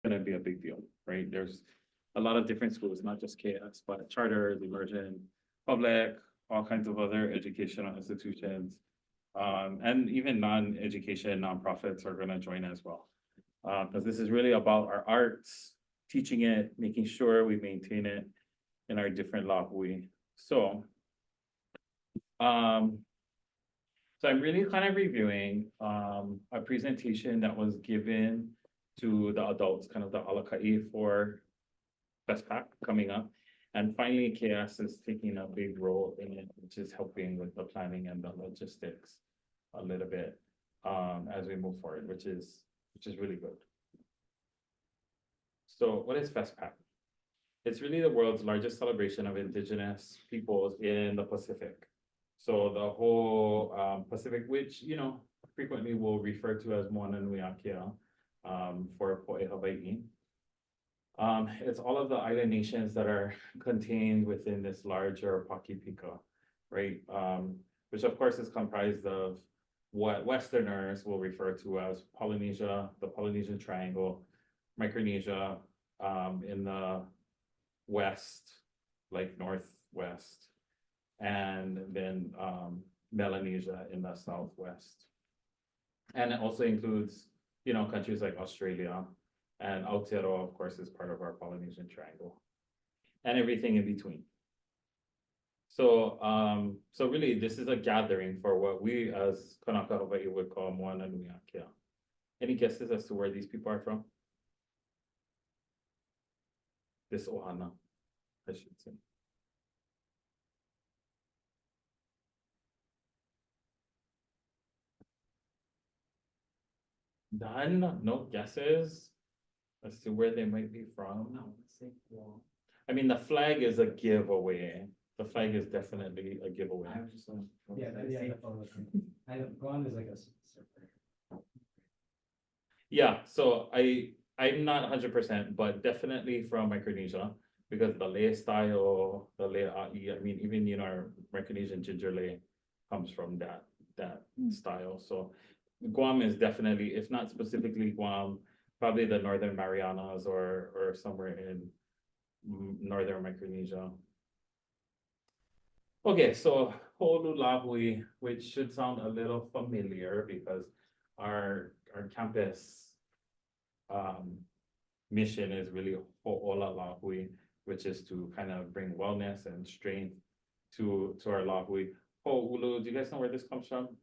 gonna be a big deal, right? There's a lot of different schools, not just KS, but charters, immersion, public, all kinds of other educational institutions. And even non-education nonprofits are gonna join as well. Because this is really about our arts, teaching it, making sure we maintain it in our different lahui. So I'm really kind of reviewing a presentation that was given to the adults, kind of the alakai for FestPac coming up. And finally, KS is taking a big role in it, which is helping with the planning and the logistics a little bit as we move forward, which is really good. So what is FestPac? It's really the world's largest celebration of indigenous peoples in the Pacific. So the whole Pacific, which, you know, frequently we'll refer to as Moana Nui Akea for Po'e Hawaii. It's all of the island nations that are contained within this larger Pakipika, right? Which of course is comprised of what Westerners will refer to as Polynesia, the Polynesian Triangle, Micronesia in the west, like northwest, and then Melanesia in the southwest. And it also includes, you know, countries like Australia, and Aotearoa, of course, is part of our Polynesian Triangle, and everything in between. So, so really, this is a gathering for what we as Kanaka Hawaii would call Moana Nui Akea. Any guesses as to where these people are from? This ohana, I should say. Done? No guesses as to where they might be from? No, let's say Guam. I mean, the flag is a giveaway. The flag is definitely a giveaway. I was just yeah, that's I know Guam is like a surfer. Yeah, so I'm not 100%, but definitely from Micronesia, because the lei style, the lei a'i, I mean, even, you know, our Micronesian ginger lei comes from that style. So Guam is definitely, if not specifically Guam, probably the Northern Marianas or somewhere in Northern Micronesia. Okay, so Ho'olulahui, which should sound a little familiar because our campus mission is really Ho'olalahui, which is to kind of bring wellness and strength to our lahui. Ho'olu, do you guys know where this comes from?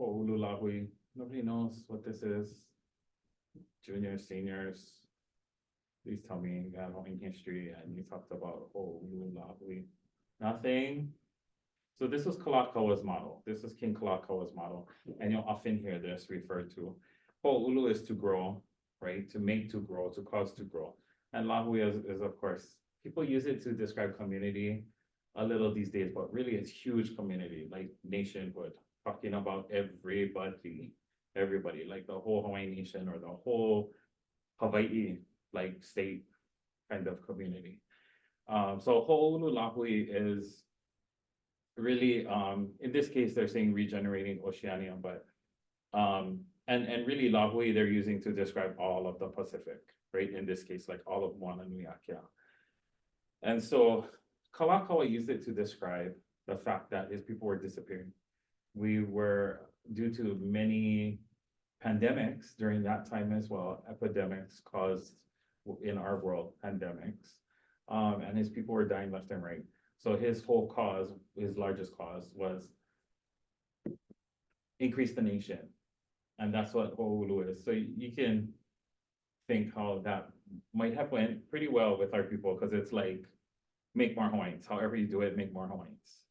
Ho'olulahui, nobody knows what this is. Juniors, seniors, please tell me you know in history and you talked about Ho'olulahui. Nothing. So this was Kalakawa's model. This is King Kalakawa's model. And you'll often hear this referred to. Ho'olu is to grow, right? To make to grow, to cause to grow. And lahui is of course, people use it to describe community a little these days, but really it's huge community, like nationhood, talking about everybody, like the whole Hawaiian nation or the whole Hawaii, like state kind of community. So Ho'olulahui is really, in this case, they're saying regenerating Oceania, but, and really lahui they're using to describe all of the Pacific, right? In this case, like all of Moana Nui Akea. And so Kalakaua used it to describe the fact that his people were disappearing. We were, due to many pandemics during that time as well, epidemics caused in our world, pandemics. And his people were dying left and right. So his whole cause, his largest cause was increase the nation. And that's what Ho'olu is. So you can think how that might have went pretty well with our people, because it's like, make more Hawaiians. However you do it, make more Hawaiians.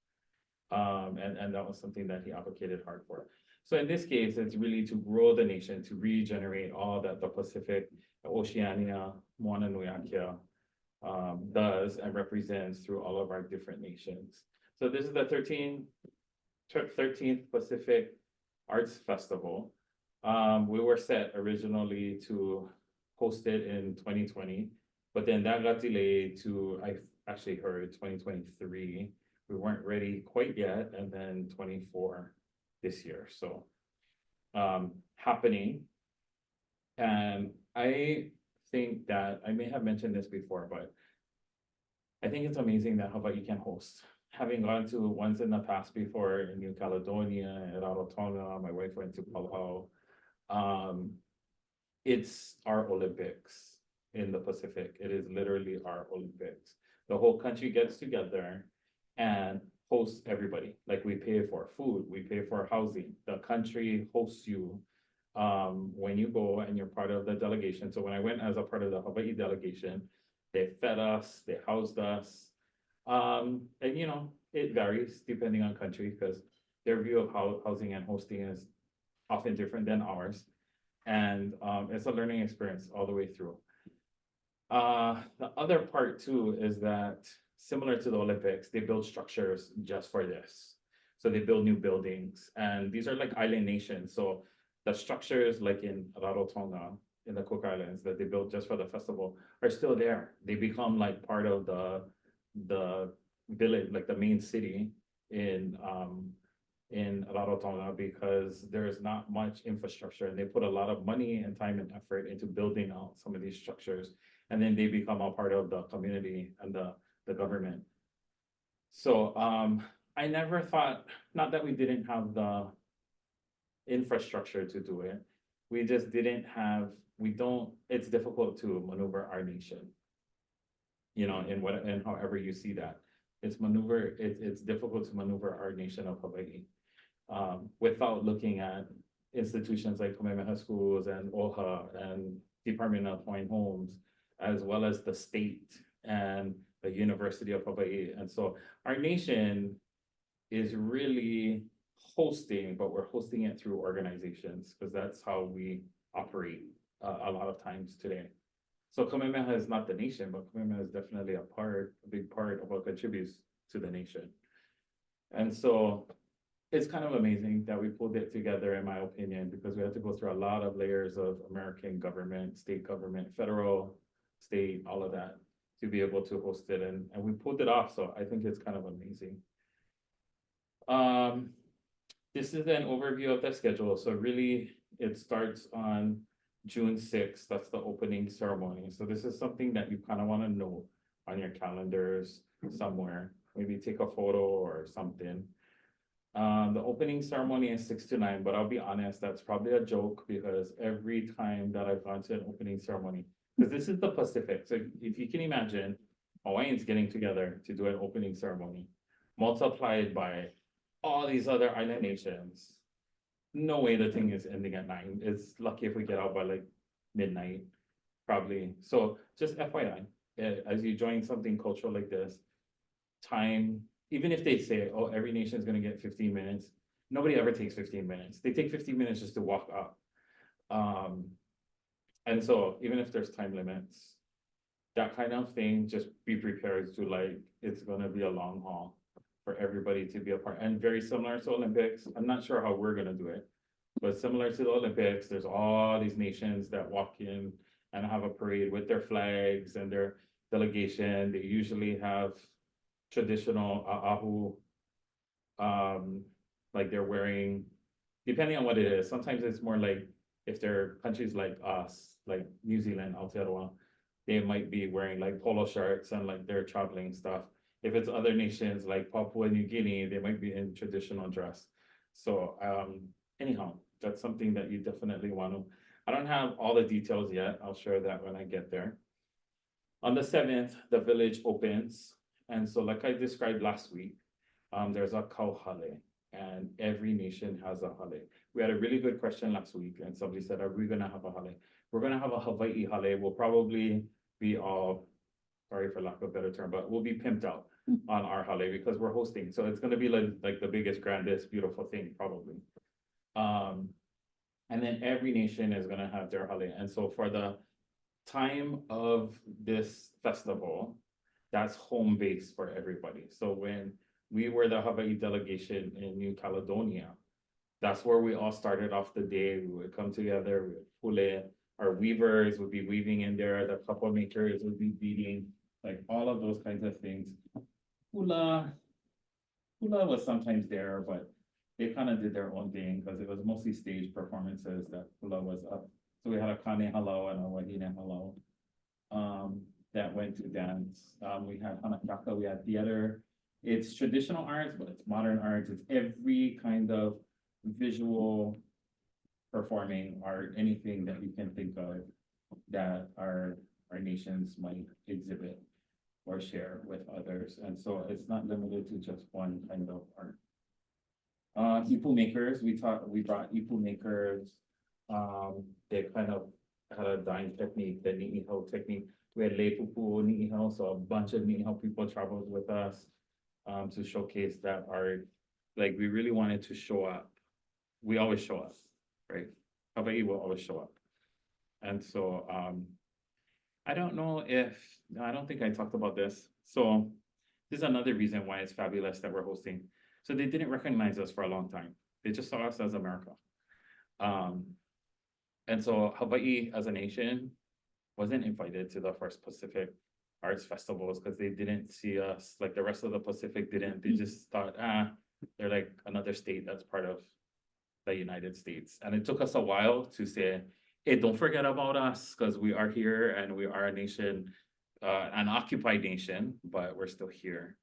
And that was something that he advocated hard for. So in this case, it's really to grow the nation, to regenerate all that the Pacific, Oceania, Moana Nui Akea does and represents through all of our different nations. So this is the 13th Pacific Arts Festival. We were set originally to host it in 2020, but then that got delayed to, I actually heard 2023. We weren't ready quite yet, and then 24 this year. So happening. And I think that, I may have mentioned this before, but I think it's amazing that Hawaii can host. Having gone to ones in the past before in New Caledonia and Rarotonga, my wife went to Palau. Um, it's our Olympics in the Pacific. It is literally our Olympics. The whole country gets together and hosts everybody. Like we pay for food, we pay for housing. The country hosts you when you go and you're part of the delegation. So when I went as a part of the Hawaii delegation, they fed us, they housed us. And you know, it varies depending on country because their view of how housing and hosting is often different than ours. And it's a learning experience all the way through. The other part too is that similar to the Olympics, they build structures just for this. So they build new buildings and these are like island nations. So the structures like in Rarotonga, in the Cook Islands that they built just for the festival are still there. They become like part of the village, like the main city in Rarotonga because there's not much infrastructure and they put a lot of money and time and effort into building out some of these structures. And then they become a part of the community and the government. So I never thought, not that we didn't have the infrastructure to do it. We just didn't have, it's difficult to maneuver our nation. You know, in however you see that. It's difficult to maneuver our nation of Hawaii. Without looking at institutions like Kamehameha Schools and OHA and Department of Hawaiian Homes, as well as the state and the University of Hawaii. And so our nation is really hosting, but we're hosting it through organizations because that's how we operate a lot of times today. So Kamehameha is not the nation, but Kamehameha is definitely a big part of what contributes to the nation. And so it's kind of amazing that we pulled it together, in my opinion, because we had to go through a lot of layers of American government, state government, federal, state, all of that to be able to host it. And we pulled it off. So I think it's kind of amazing. This is an overview of the schedule. So really it starts on June 6th. That's the opening ceremony. So this is something that you kind of want to know on your calendars somewhere. Maybe take a photo or something. The opening ceremony is 6 to 9, but I'll be honest, that's probably a joke because every time that I've gone to an opening ceremony, because this is the Pacific. So if you can imagine Hawaiians getting together to do an opening ceremony, multiplied by all these other island nations, no way the thing is ending at 9. It's lucky if we get out by like midnight, probably. So just FYI, as you join something cultural like this, time, even if they say, oh, every nation is going to get 15 minutes, nobody ever takes 15 minutes. They take 15 minutes just to walk up. And so even if there's time limits, that kind of thing, just be prepared to like, it's going to be a long haul for everybody to be a part. And very similar to Olympics, I'm not sure how we're going to do it, but similar to the Olympics, there's all these nations that walk in and have a parade with their flags and their delegation. They usually have traditional ahu, like they're wearing, depending on what it is. Sometimes it's more like if they're countries like us, like New Zealand, Aotearoa, they might be wearing like polo shirts and like their traveling stuff. If it's other nations like Papua New Guinea, they might be in traditional dress. So anyhow, that's something that you definitely want to. I don't have all the details yet. I'll share that when I get there. On the 7th, the village opens. And so like I described last week, there's a kau hale and every nation has a hale. We had a really good question last week and somebody said, are we gonna have a hale? We're gonna have a Hawaii hale. We'll probably be all, sorry for lack of a better term, but we'll be pimped out on our hale because we're hosting. So it's gonna be like the biggest, grandest, beautiful thing probably. And then every nation is gonna have their hale. And so for the time of this festival, that's home base for everybody. So when we were the Hawaii delegation in New Caledonia, that's where we all started off the day. We would come together, we would hule, our weavers would be weaving in there, the couple makers would be beading, like all of those kinds of things. Hula was sometimes there, but they kind of did their own thing because it was mostly stage performances that hula was up So we had a Kane Hello and a Wahine Hello. That went to dance. We had Hanakaka, we had theater. It's traditional arts, but it's modern arts. It's every kind of visual performing art, anything that you can think of that our nations might exhibit or share with others. And so it's not limited to just one kind of art. Ipu makers, we brought Ipu makers. They kind of had a dyeing technique, the Ni'iho technique. We had Leipupu Ni'iho, so a bunch of Ni'iho people traveled with us to showcase that art. Like, we really wanted to show up. We always show up, right? Hawaii will always show up. And so I don't know if, I don't think I talked about this. So this is another reason why it's fabulous that we're hosting. So they didn't recognize us for a long time. They just saw us as America. And so Hawaii as a nation wasn't invited to the first Pacific Arts Festivals because they didn't see us, like the rest of the Pacific didn't. They just thought, they're like another state that's part of the United States. And it took us a while to say, hey, don't forget about us, because we are here and we are a nation, an occupied nation, but we're still here.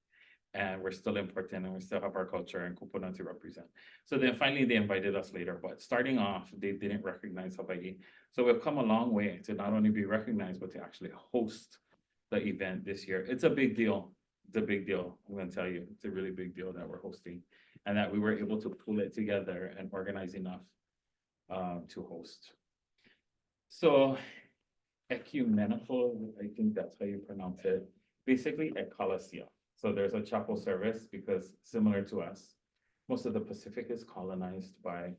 And we're still important and we still have our culture and kupuna to represent. So then finally they invited us later, but starting off, they didn't recognize Hawaii. So we've come a long way to not only be recognized, but to actually host the event this year. It's a big deal. It's a big deal. I'm gonna tell you, it's a really big deal that we're hosting and that we were able to pull it together and organize enough to host. So ecumenical, I think that's how you pronounce it. Basically ecclesia. So there's a chapel service because similar to us, most of the Pacific is colonized by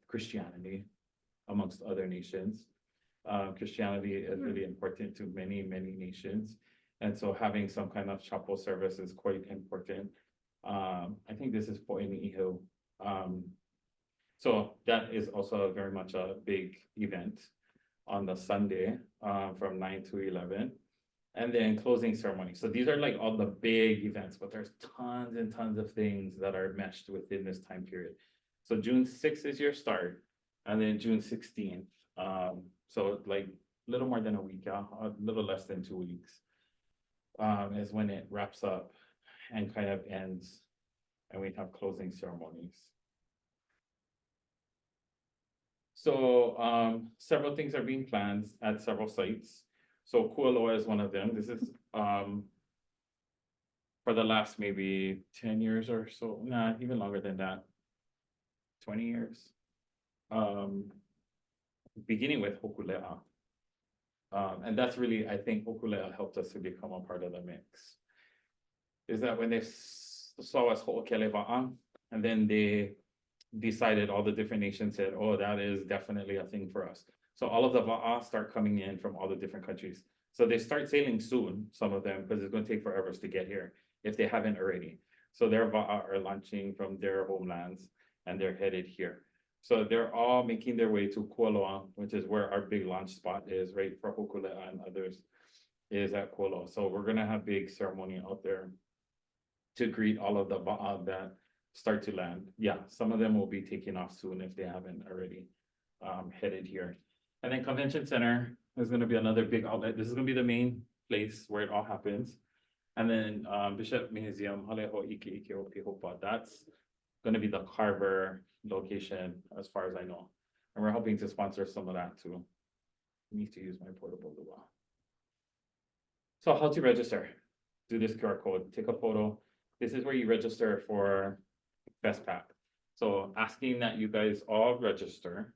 Christianity amongst other nations. Christianity is really important to many, many nations. And so having some kind of chapel service is quite important. I think this is Po'eni'ihu. So that is also very much a big event on the Sunday from 9 to 11. And then closing ceremony. So these are like all the big events, but there's tons and tons of things that are meshed within this time period. So June 6th is your start, and then June 16th. So like a little more than a week, a little less than 2 weeks, is when it wraps up and kind of ends, and we have closing ceremonies. So several things are being planned at several sites. So Kualoa is one of them. This is for the last maybe 10 years or so, nah, even longer than that, 20 years. Beginning with Hokulea. And that's really, I think Hokulea helped us to become a part of the mix. Is that when they saw us Ho'okele Va'a, and then they decided, all the different nations said, oh, that is definitely a thing for us. So all of the Va'a start coming in from all the different countries. So they start sailing soon, some of them, because it's going to take forever to get here, if they haven't already. So their Va'a are launching from their homelands, and they're headed here. So they're all making their way to Kualoa, which is where our big launch spot is, right, for Hokulea and others, is at Kualoa. So we're going to have big ceremony out there to greet all of the Va'a that start to land. Yeah, some of them will be taking off soon if they haven't already headed here. And then Convention Center is going to be another big outlet. This is going to be the main place where it all happens. And then Bishop Museum, that's going to be the Carver location as far as I know. And we're hoping to sponsor some of that too. I need to use my portable luau. So how to register? Do this QR code, take a photo. This is where you register for FestPac. So asking that you guys all register.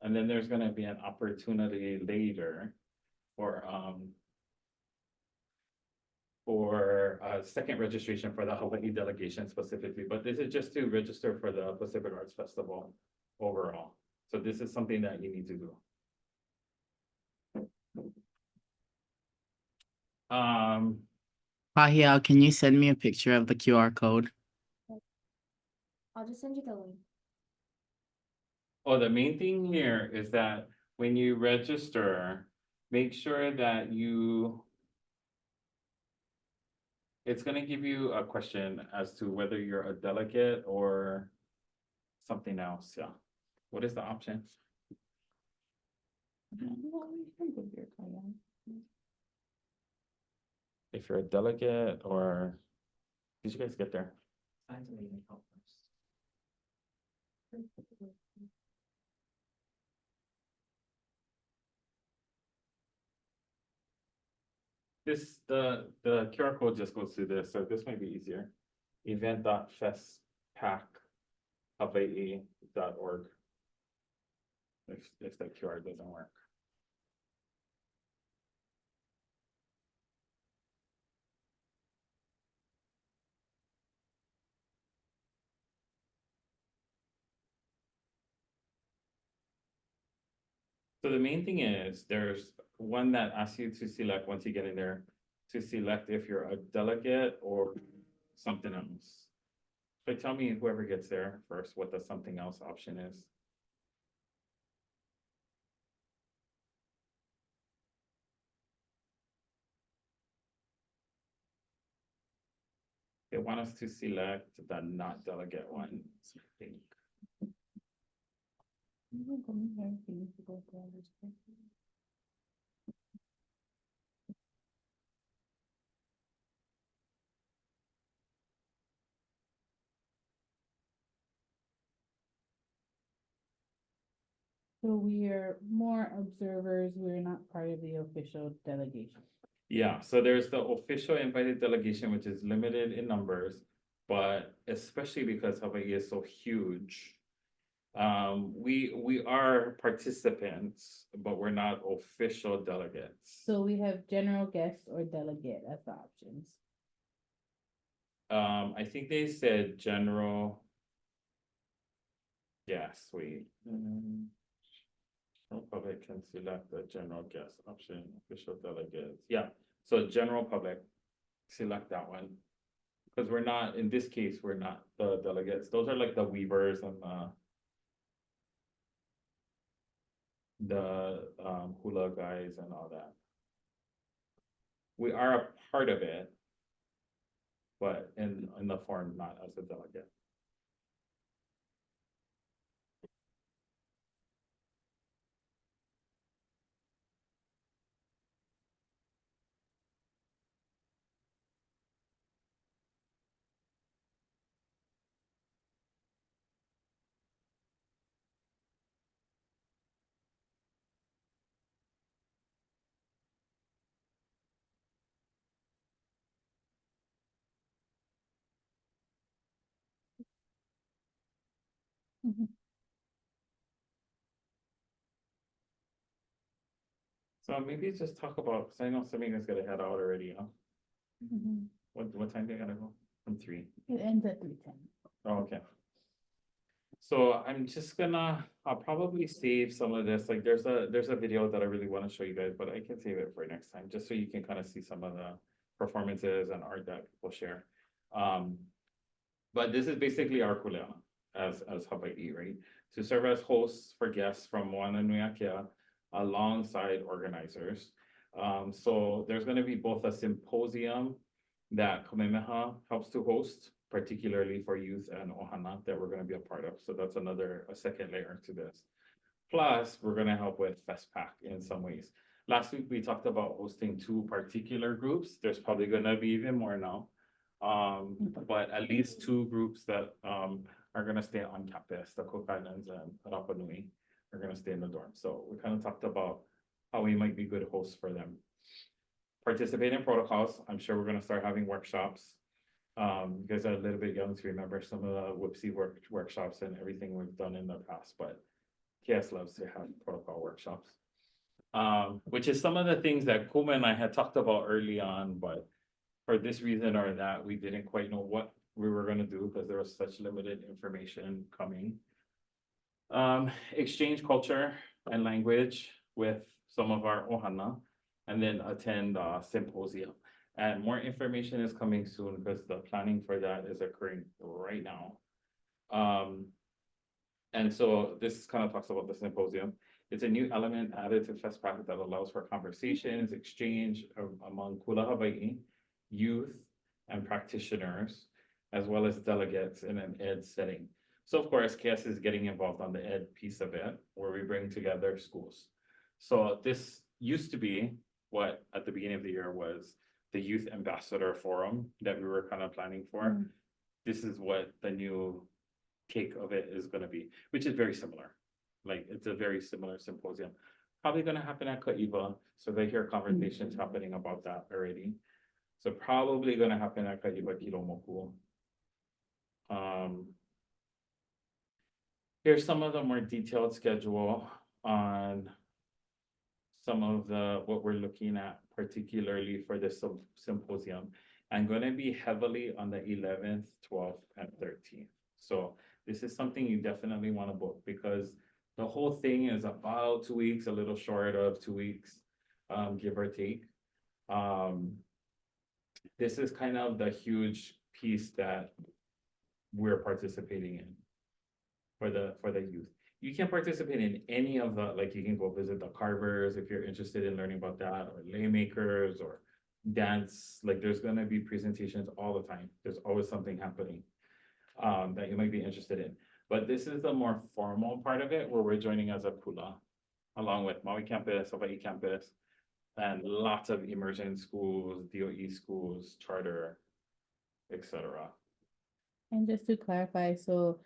And then there's gonna be an opportunity later for second registration for the Hawaii delegation specifically, but this is just to register for the Pacific Arts Festival overall. So this is something that you need to do. Pahiao, can you send me a picture of the QR code? I'll just send you the link. Oh, the main thing here is that when you register, make sure that it's gonna give you a question as to whether you're a delegate or something else, yeah. What is the option? If you're a delegate or, did you guys get there? I have to make help first. This, the QR code just goes through this, so this might be easier. Event.festpacUpdateSlides.org. If the QR doesn't work. So the main thing is, there's one that asks you to select, once you get in there, to select if you're a delegate or something else. So tell me, whoever gets there first, what the something else option is. They want us to select the not delegate one, I think. So we are more observers, we're not part of the official delegation. Yeah, so there's the official invited delegation, which is limited in numbers, but especially because Hawaii is so huge. We are participants, but we're not official delegates. So we have general guest or delegate as the options. I think they said general. Yes, we. Public can select the general guest option, official delegates, yeah, so general public, select that one. Because we're not, in this case, we're not the delegates, those are like the weavers and the hula guys and all that. We are a part of it, but in the form, not as a delegate. So maybe just talk about, because I know some of you guys gotta head out already, huh? What time do you gotta go? From 3. It ends at 3:10. Oh, okay. So I'm just gonna, I'll probably save some of this, like there's a video that I really wanna show you guys, but I can save it for next time, just so you can kind of see some of the performances and art that people share. But this is basically our kuleana as Hawaii, right? To serve as hosts for guests from Moana alongside organizers. So there's gonna be both a symposium that Kamehameha helps to host, particularly for youth and ohana that we're gonna be a part of. So that's a second layer to this. Plus, we're gonna help with FestPac in some ways. Last week, we talked about hosting 2 particular groups. There's probably gonna be even more now. But at least 2 groups that are gonna stay on campus, the Cook Islands and Rapa Nui are gonna stay in the dorm. So we kind of talked about how we might be good hosts for them. Participate in protocols. I'm sure we're gonna start having workshops. You guys are a little bit young to remember some of the whoopsie workshops and everything we've done in the past, but KS loves to have protocol workshops. Which is some of the things that Kuma and I had talked about early on, but for this reason or that, we didn't quite know what we were gonna do because there was such limited information coming. Exchange culture and language with some of our ohana, and then attend symposium. And more information is coming soon because the planning for that is occurring right now. And so this kind of talks about the symposium. It's a new element added to FestPac that allows for conversations, exchange among Kula Hawaii, youth and practitioners, as well as delegates in an ed setting. So of course, KS is getting involved on the ed piece of it, where we bring together schools. So this used to be what at the beginning of the year was the Youth Ambassador Forum that we were kind of planning for. Mm. This is what the new take of it is gonna be, which is very similar. Like, it's a very similar symposium. Probably gonna happen at Kaiba, so they hear conversations happening about that already. So probably gonna happen at Kaiba Kilomoku. Here's some of the more detailed schedule on some of what we're looking at, particularly for this symposium. I'm gonna be heavily on the 11th, 12th, and 13th. So this is something you definitely want to book because the whole thing is about 2 weeks, a little short of 2 weeks, give or take. This is kind of the huge piece that we're participating in for the youth. You can participate in any of the, like, you can go visit the carvers if you're interested in learning about that, or lay makers, or dance. Like, there's gonna be presentations all the time. There's always something happening that you might be interested in. But this is the more formal part of it, where we're joining as a Kula, along with Maui campus, Hawaii campus, and lots of immersion schools, DOE schools, charter, etc. And just to clarify, so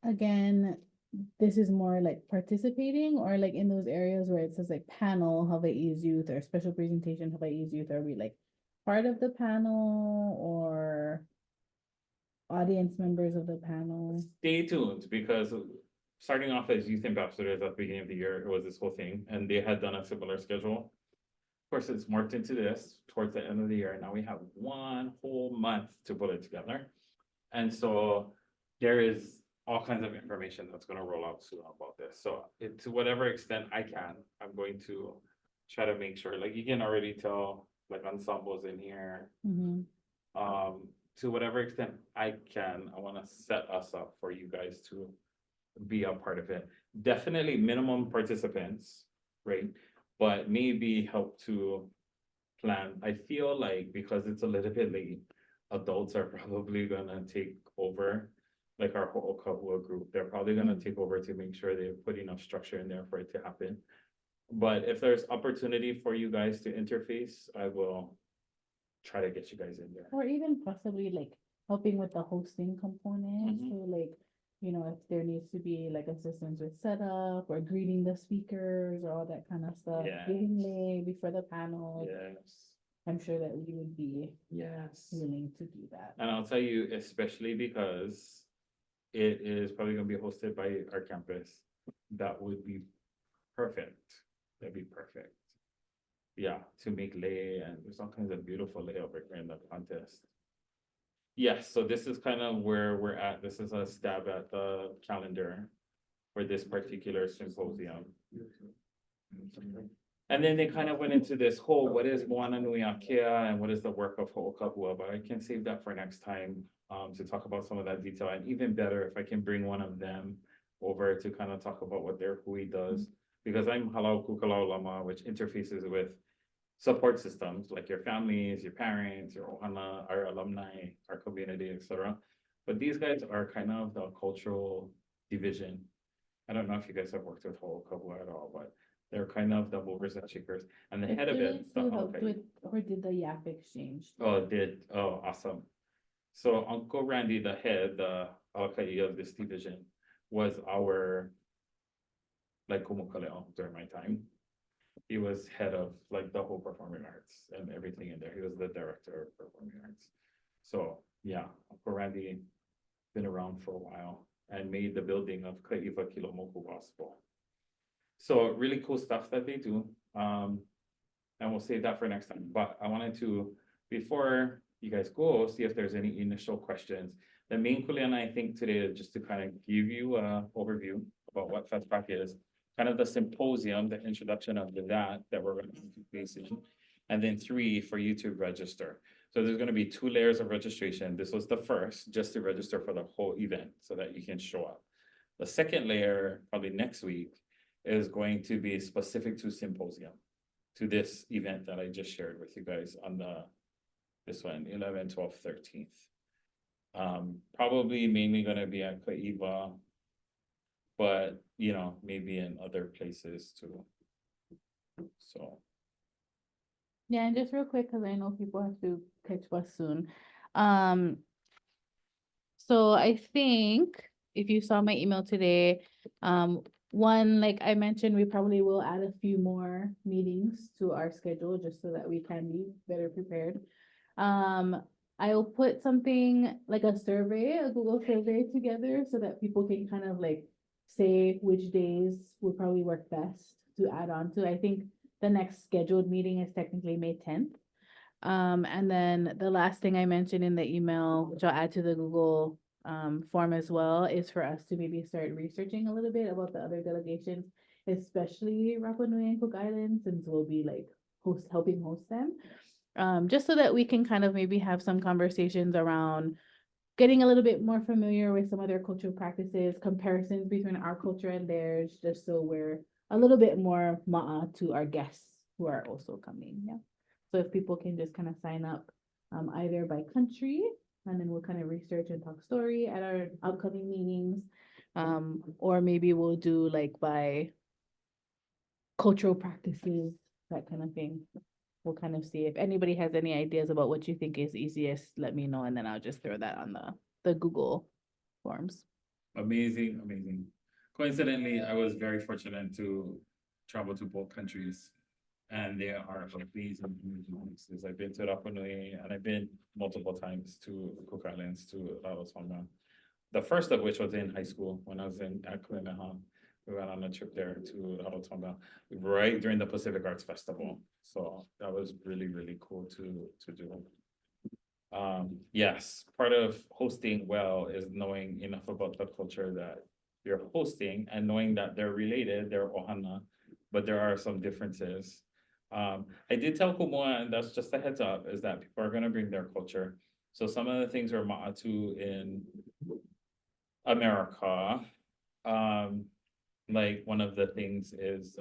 again, this is more like participating or like in those areas where it says like panel Hawaii's youth or special presentation Hawaii's youth, are we like part of the panel or audience members of the panel? Stay tuned, because starting off as youth ambassadors at the beginning of the year, it was this whole thing, and they had done a similar schedule. Of course, it's morphed into this towards the end of the year. Now we have 1 whole month to put it together. And so there is all kinds of information that's going to roll out soon about this. So to whatever extent I can, I'm going to try to make sure, like, you can already tell, like, ensembles in here. Mhm. To whatever extent I can, I want to set us up for you guys to be a part of it. Definitely minimum participants, right? But maybe help to plan. I feel like because it's a little bit late, adults are probably gonna take over, like our whole couple group. They're probably gonna take over to make sure they put enough structure in there for it to happen. But if there's opportunity for you guys to interface, I will try to get you guys in there. Or even possibly like helping with the hosting component, Mhm. so like, you know, if there needs to be like assistance with setup or greeting the speakers or all that kind of stuff, Yes. giving lay before the panel, Yes, I'm sure that we would be yes. willing to do that. And I'll tell you, especially because it is probably gonna be hosted by our campus, that would be perfect. That'd be perfect. Yeah, to make lay, and there's all kinds of beautiful lay over here in the contest. Yes, so this is kind of where we're at. This is a stab at the calendar for this particular symposium. And then they kind of went into this whole, what is Moana Nui Akea and what is the work of Ho'okahua, but I can save that for next time to talk about some of that detail. And even better, if I can bring one of them over to kind of talk about what their hui does. Because I'm Halau Kukalau Lama, which interfaces with support systems like your families, your parents, your ohana, our alumni, our community, etc. But these guys are kind of the cultural division. I don't know if you guys have worked with Ho'okahua at all, but they're kind of the movers and shakers. And the head of it, the Who helped Alakai. with or did the Yap exchange? Oh, awesome. So Uncle Randy, the head, the Alakai of this division, was our like kumukaleo during my time. He was head of like the whole performing arts and everything in there. He was the director of performing arts. So yeah, Uncle Randy been around for a while and made the building of Kaiva Kilomoku possible. So really cool stuff that they do. And we'll save that for next time. But I wanted to, before you guys go, see if there's any initial questions. The main kuleana, I think today is just to kind of give you an overview about what FestPac is, kind of the symposium, the introduction of that we're going to be facing. And then 3, for you to register. So there's going to be 2 layers of registration. This was the first, just to register for the whole event so that you can show up. The second layer, probably next week, is going to be specific to symposium, to this event that I just shared with you guys on this one, 11, 12, 13th. Probably mainly gonna be at Kaiva, but you know, maybe in other places too. So, Yeah, and just real quick, because I know people have to catch bus soon. Um, so I think if you saw my email today, one, like I mentioned, we probably will add a few more meetings to our schedule just so that we can be better prepared. I'll put something like a survey, a Google survey together so that people can kind of like say which days would probably work best to add on to. I think the next scheduled meeting is technically May 10th. And then the last thing I mentioned in the email, which I'll add to the Google form as well, is for us to maybe start researching a little bit about the other delegations, especially Rapa Nui and Cook Islands, since we'll be like helping host them. Just so that we can kind of maybe have some conversations around getting a little bit more familiar with some other cultural practices, comparisons between our culture and theirs, just so we're a little bit more ma'a to our guests who are also coming. Yeah. So if people can just kind of sign up either by country, and then we'll kind of research and talk story at our upcoming meetings, or maybe we'll do like by cultural practices, that kind of thing. We'll kind of see if anybody has any ideas about what you think is easiest, let me know, and then I'll just throw that on the Google forms. amazing, amazing. Coincidentally, I was very fortunate to travel to both countries. And they are amazing, amazing places. I've been to Rapa Nui and I've been multiple times to Cook Islands, to Rarotonga. The first of which was in high school when I was at Kamehameha. We went on a trip there to Rarotonga right during the Pacific Arts Festival. So that was really, really cool to do. Yes, part of hosting well is knowing enough about the culture that you're hosting and knowing that they're related, they're ohana, but there are some differences. I did tell Kumoa, and that's just a heads up, is that people are gonna bring their culture. So some of the things are ma'atu in America. Like one of the things is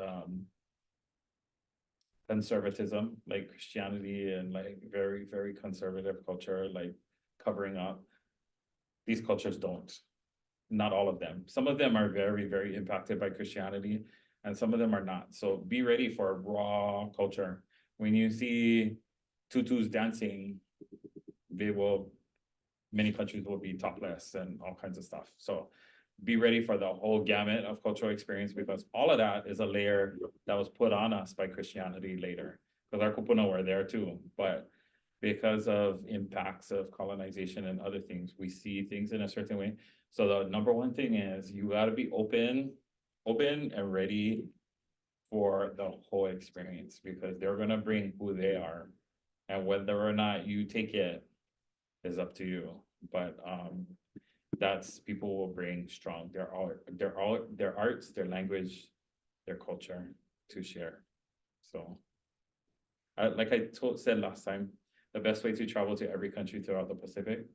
conservatism, like Christianity and like very, very conservative culture, like covering up. These cultures don't. Not all of them. Some of them are very, very impacted by Christianity, and some of them are not. So be ready for raw culture. When you see tutus dancing, many countries will be topless and all kinds of stuff. So be ready for the whole gamut of cultural experience, because all of that is a layer that was put on us by Christianity later. Because our kupuna were there too, but because of impacts of colonization and other things, we see things in a certain way. So the number one thing is you gotta be open and ready for the whole experience, because they're gonna bring who they are. And whether or not you take it is up to you. But that's, people will bring strong their arts, their language, their culture to share. So like I said last time, the best way to travel to every country throughout the Pacific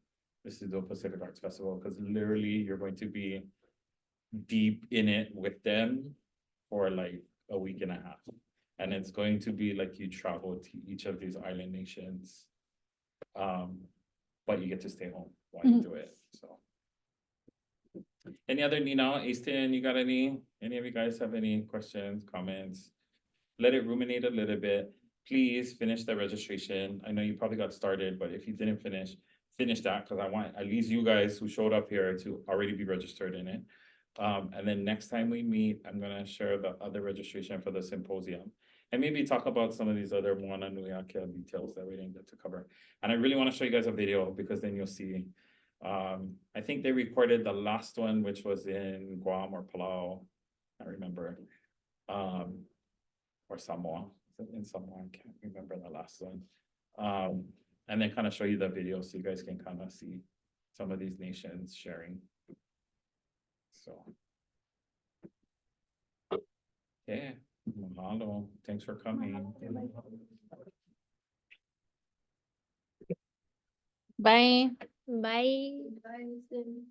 is to do a Pacific Arts Festival, because literally you're going to be deep in it with them for like a week and a half. And it's going to be like you travel to each of these island nations. But you get to stay home while you do it, so. Any other Nina, Easton, you got any of you guys have any questions, comments? Let it ruminate a little bit. Please finish the registration. I know you probably got started, but if you didn't finish that, because I want at least you guys who showed up here to already be registered in it. And then next time we meet, I'm gonna share the other registration for the symposium. And maybe talk about some of these other Moana Nui Akea details that we didn't get to cover. And I really want to show you guys a video, because then you'll see. I think they recorded the last one, which was in Guam or Palau. I remember. Or Samoa. In Samoa, I can't remember the last one. And then kind of show you the video so you guys can kind of see some of these nations sharing. So. Yeah, mahalo. Thanks for coming. Bye. Bye. Bye.